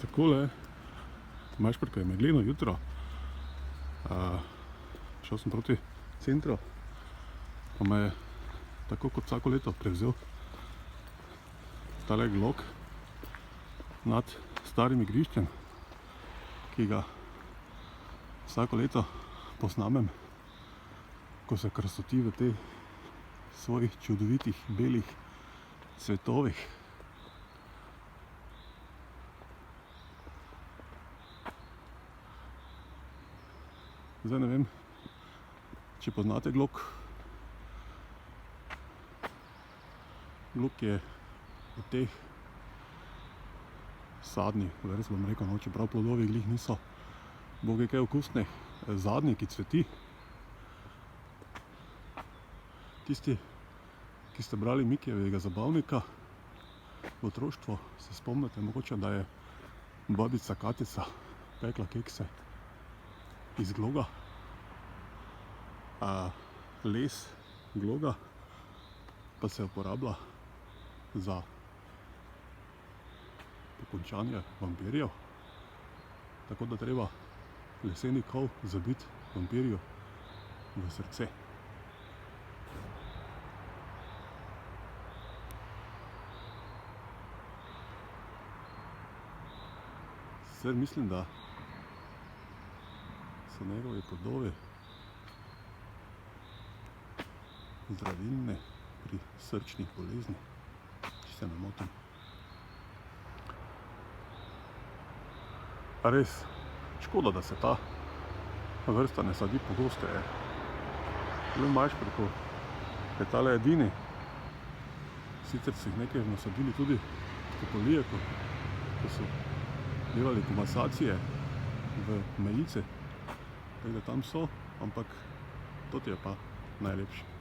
Takole, Majšperka je megleno jutro. Šel sem proti centru, pa me je tako kot vsako leto prevzel tale glok nad starim igriščem, ki ga vsako leto posnamem, ko se krasoti v teh svojih čudovitih belih cvetovih. Zdaj ne vem, če poznate glok. Glok je od teh sadnih vrst, bom rekel, no, čeprav plodovi glih niso boge kaj okusne. Zadnji, ki cveti. Tisti, ki ste brali Mikijevega Zabavnika v otroštvu, se spomnite mogoče, da je babica Katica pekla kekse iz gloga. Les gloga pa se uporablja za pokončanje vampirjev, tako da treba leseni kol zabiti vampirju v srce. Sicer mislim, da so njegove plodove zdravilne pri srčnih boleznih, če se ne motim. A res, škoda, da se ta vrsta ne sadi pogosteje. V Majšperku je tale edini. Sicer so jih nekaj nasadili tudi v Topolije, ko so delali komasacije v Mejice, tako da tam so, ampak to je pa najlepše.